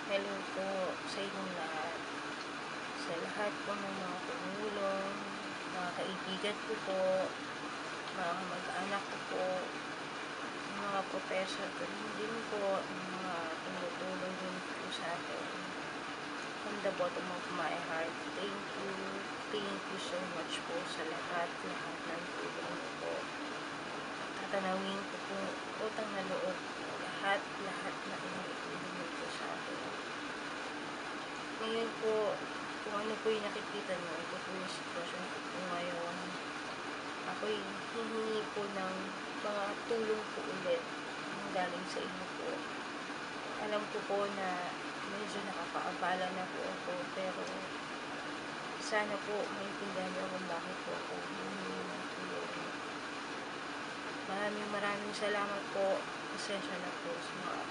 Hello po sa inyong lahat. Sa lahat po ng mga tumulong, mga kaibigan ko po, mga mag-anak ko po, mga professor ko din po, mga tumutulong din po sa akin. From the bottom of my heart, thank you. Thank you so much po sa lahat ng tulong ko po. Tatanawin ko po utang na loob lahat na inutulong po sa akin. Ngayon po, kung ano po yung nakikita nyo, ito po yung sitwasyon ko po ngayon. Ako'y hihingi po ng mga tulong po ulit ng galing sa inyo po. Alam ko po na medyo nakakaabala na po ako, pero sana po maintindihan nyo kung bakit po ako hihingi ng tulong. Maraming salamat po. Pasensya na po sa mga